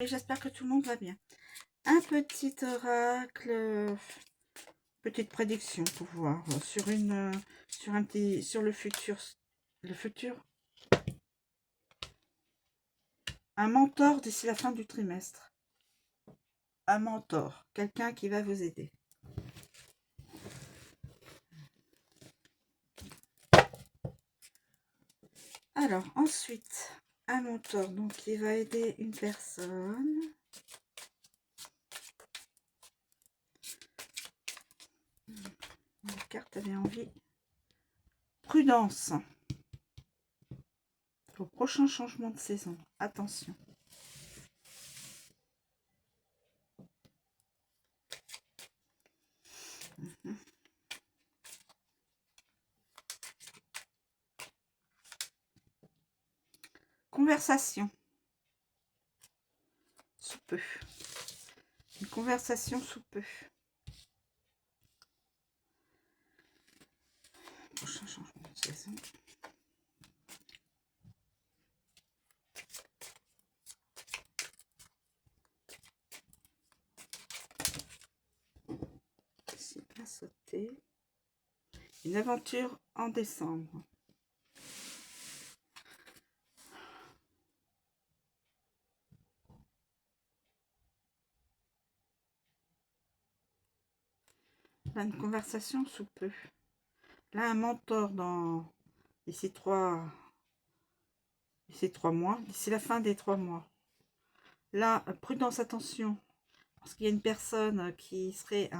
Et j'espère que tout le monde va bien. Un petit oracle, petite prédiction pour voir sur le futur. Le futur. Un mentor d'ici la fin du trimestre. Un mentor, quelqu'un qui va vous aider. Alors, ensuite, un mentor, donc qui va aider une personne. La carte avait envie. Prudence. Au prochain changement de saison. Attention. Conversation. Sous peu. Une conversation sous peu. Prochain changement de saison. Ici, à sauter. Une aventure en décembre. Là, une conversation sous peu. Là, un mentor dans d'ici 3 mois, d'ici la fin des 3 mois. Là, prudence, attention, parce qu'il y a une personne qui serait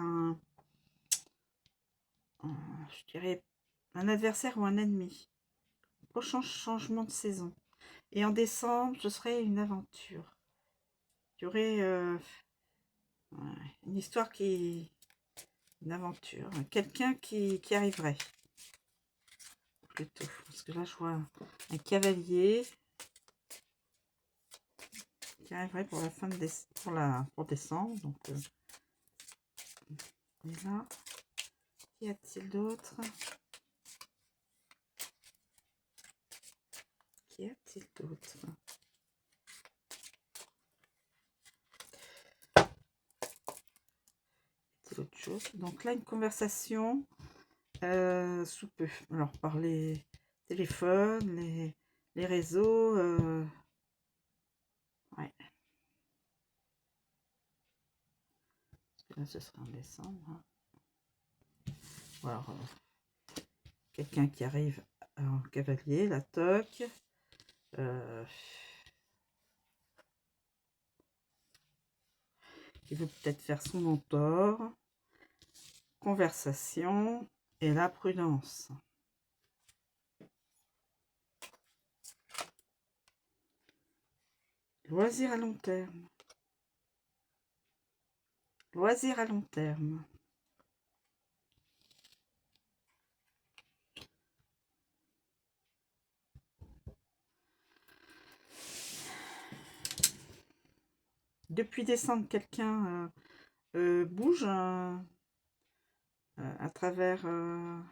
je dirais, un adversaire ou un ennemi. Prochain changement de saison. Et en décembre, ce serait une aventure. Il y aurait une histoire une aventure. Quelqu'un qui arriverait. Plutôt. Parce que là, je vois un cavalier qui arriverait pour la fin de pour décembre. Donc, et là, qu'y a-t-il d'autre? Qu'y a-t-il d'autre? C'est autre chose. Donc là, une conversation sous peu. Alors, par les téléphones, les réseaux. Ouais. Là, ce sera en décembre. Hein. Alors, quelqu'un qui arrive en cavalier, la toque. Qui veut peut-être faire son mentor. Conversation et la prudence. Loisir à long terme. Loisir à long terme. Depuis décembre, quelqu'un bouge à travers le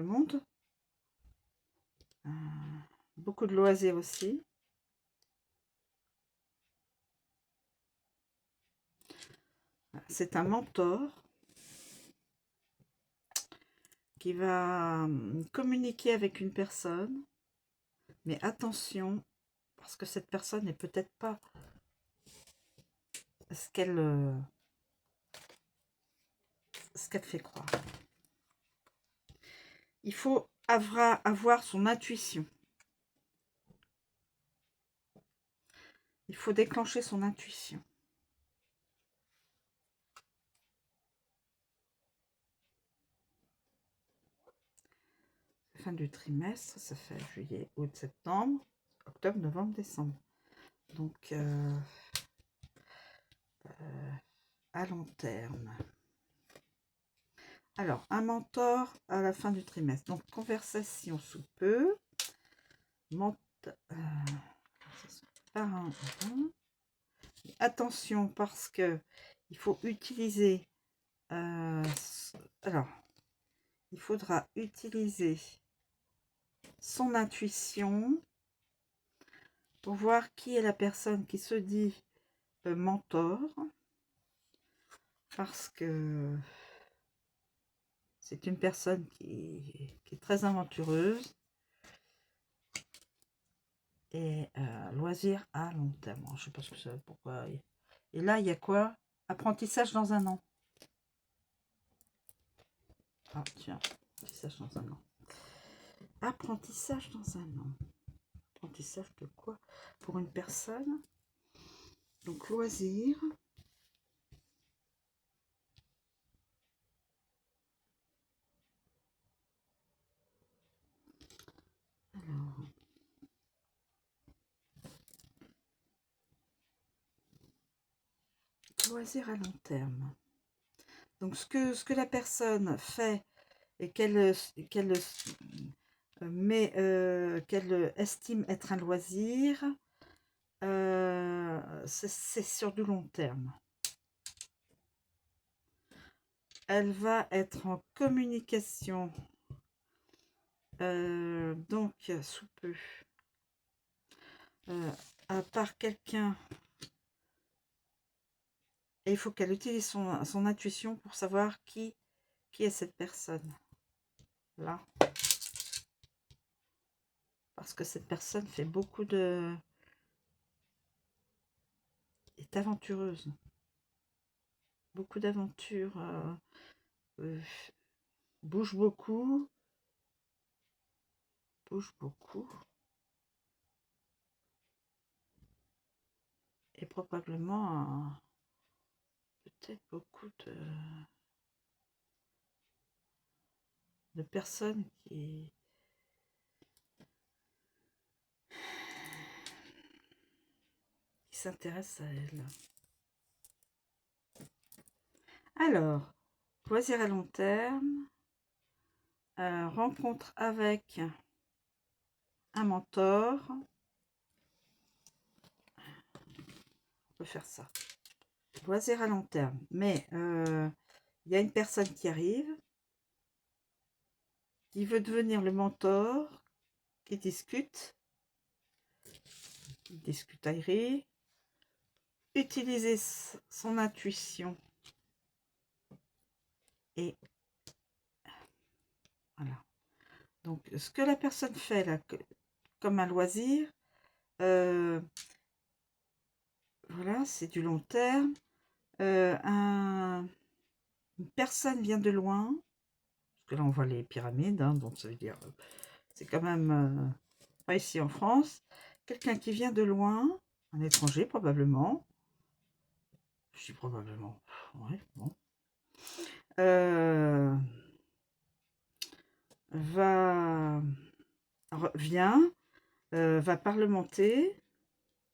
monde. Beaucoup de loisirs aussi. C'est un mentor qui va communiquer avec une personne. Mais attention, parce que cette personne n'est peut-être pas ce qu'elle fait croire. Il faut avoir son intuition. Il faut déclencher son intuition. Fin du trimestre, ça fait juillet, août, septembre, octobre, novembre, décembre. Donc, à long terme. Alors, un mentor à la fin du trimestre. Donc, conversation sous peu. Attention, parce que il faut utiliser... alors, il faudra utiliser son intuition pour voir qui est la personne qui se dit mentor, parce que c'est une personne qui est très aventureuse et loisir à long terme. Je ne sais pas ce que c'est, pourquoi. Et là, il y a quoi? Apprentissage dans un an. Ah, tiens, apprentissage dans un an. Apprentissage dans un an. Apprentissage de quoi? Pour une personne. Donc, loisir. Alors, loisir à long terme. Donc, ce que la personne fait et qu'elle estime être un loisir, c'est sur du long terme. Elle va être en communication, donc sous peu, à part quelqu'un, et il faut qu'elle utilise son intuition pour savoir qui est cette personne là, parce que cette personne fait beaucoup est aventureuse, beaucoup d'aventures, bouge beaucoup, et probablement peut-être beaucoup de personnes qui s'intéressent à elle. Alors, loisir à long terme, rencontre avec un mentor. On peut faire ça. Loisir à long terme. Mais il y a une personne qui arrive, qui veut devenir le mentor, qui discute. Discutaillerie. Utiliser son intuition. Et voilà. Donc, ce que la personne fait là, comme un loisir, voilà, c'est du long terme. Une personne vient de loin, parce que là on voit les pyramides, hein, donc ça veut dire c'est quand même pas ici en France. Quelqu'un qui vient de loin, un étranger probablement. Je dis probablement, ouais, bon. Vient, va parlementer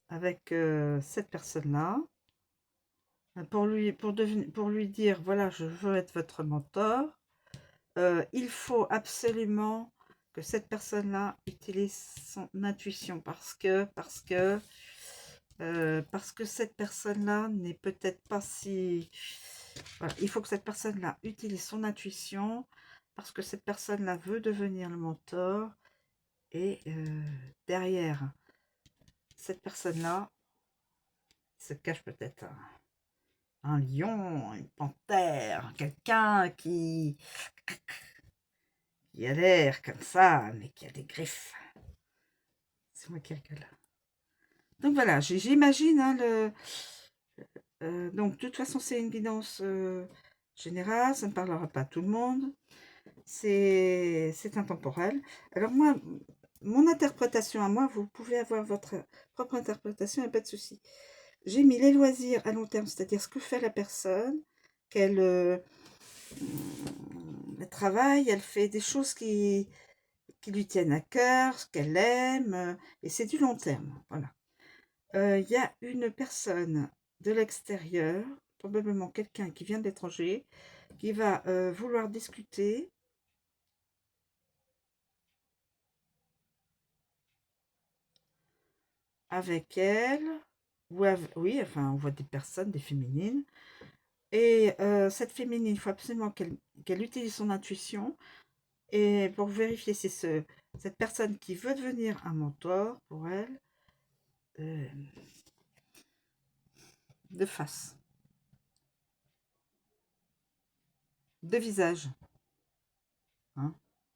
avec cette personne-là pour lui dire voilà, je veux être votre mentor. Il faut absolument que cette personne-là utilise son intuition parce que cette personne-là n'est peut-être pas si... Voilà, il faut que cette personne-là utilise son intuition parce que cette personne-là veut devenir le mentor et derrière cette personne-là se cache peut-être un lion, une panthère, quelqu'un qui a l'air comme ça, mais qui a des griffes. C'est moi qui rigole. Donc voilà, j'imagine, hein, donc de toute façon c'est une guidance générale, ça ne parlera pas à tout le monde, c'est intemporel. Alors moi, mon interprétation à moi, vous pouvez avoir votre propre interprétation, il n'y a pas de souci. J'ai mis les loisirs à long terme, c'est-à-dire ce que fait la personne, qu'elle travaille, elle fait des choses qui lui tiennent à cœur, ce qu'elle aime, et c'est du long terme, voilà. Il y a une personne de l'extérieur, probablement quelqu'un qui vient de l'étranger, qui va vouloir discuter avec elle, oui, enfin, on voit des personnes, des féminines, et cette féminine, il faut absolument qu'elle utilise son intuition, et pour vérifier si cette personne qui veut devenir un mentor pour elle, de face, de visage. Hein.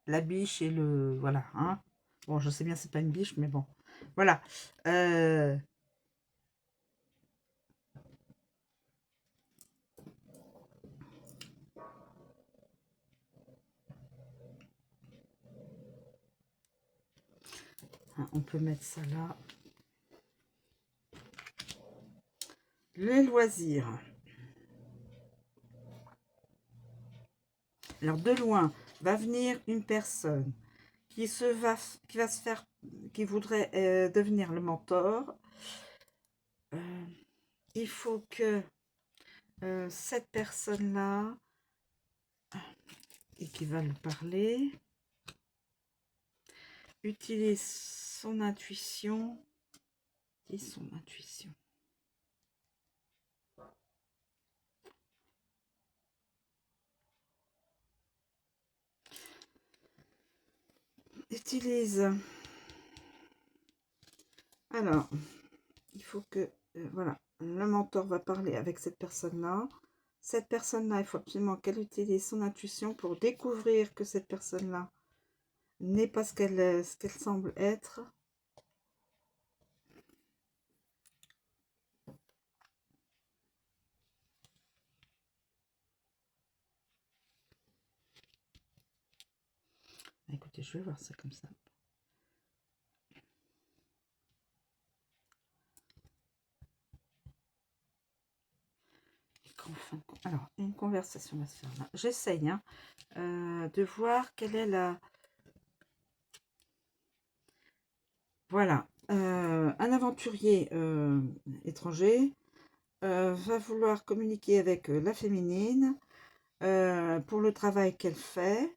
La biche et le... Voilà. Hein. Bon, je sais bien, c'est pas une biche, mais bon. Voilà. Hein, on peut mettre ça là. Les loisirs. Alors, de loin, va venir une personne qui va se faire, qui voudrait devenir le mentor. Il faut que cette personne-là, et qui va lui parler, utilise son intuition et son intuition. Utilise. Alors, il faut que, voilà, le mentor va parler avec cette personne-là. Cette personne-là, il faut absolument qu'elle utilise son intuition pour découvrir que cette personne-là n'est pas ce qu'elle semble être. Écoutez, je vais voir ça comme ça. Alors, une conversation va se faire là. J'essaye hein, de voir quelle est la... Voilà. Un aventurier étranger va vouloir communiquer avec la féminine pour le travail qu'elle fait.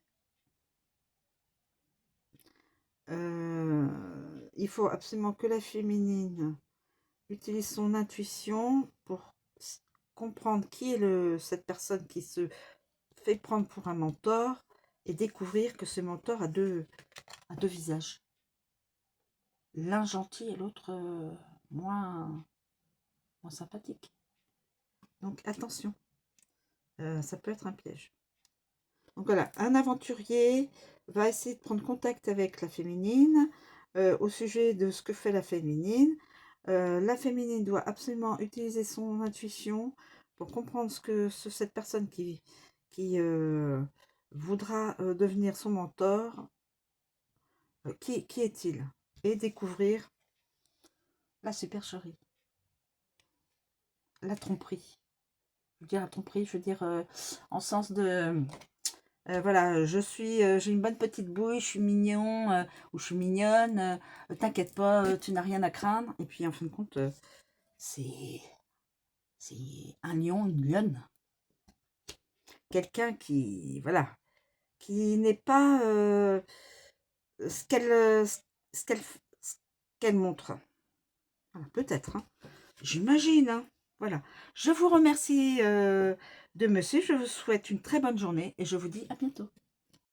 Il faut absolument que la féminine utilise son intuition pour comprendre qui est cette personne qui se fait prendre pour un mentor et découvrir que ce mentor a deux visages. L'un gentil et l'autre moins sympathique. Donc attention, ça peut être un piège. Donc voilà, un aventurier va essayer de prendre contact avec la féminine au sujet de ce que fait la féminine. La féminine doit absolument utiliser son intuition pour comprendre ce que cette personne qui voudra devenir son mentor, qui est-il? Et découvrir la supercherie, la tromperie. Je veux dire la tromperie, je veux dire en sens de... voilà, j'ai une bonne petite bouille, je suis mignon, ou je suis mignonne, t'inquiète pas, tu n'as rien à craindre. Et puis en fin de compte, c'est un lion, une lionne. Quelqu'un qui, voilà, qui n'est pas ce qu'elle montre. Voilà, peut-être, hein. J'imagine, hein. Voilà. Je vous remercie de me suivre, je vous souhaite une très bonne journée et je vous dis à bientôt.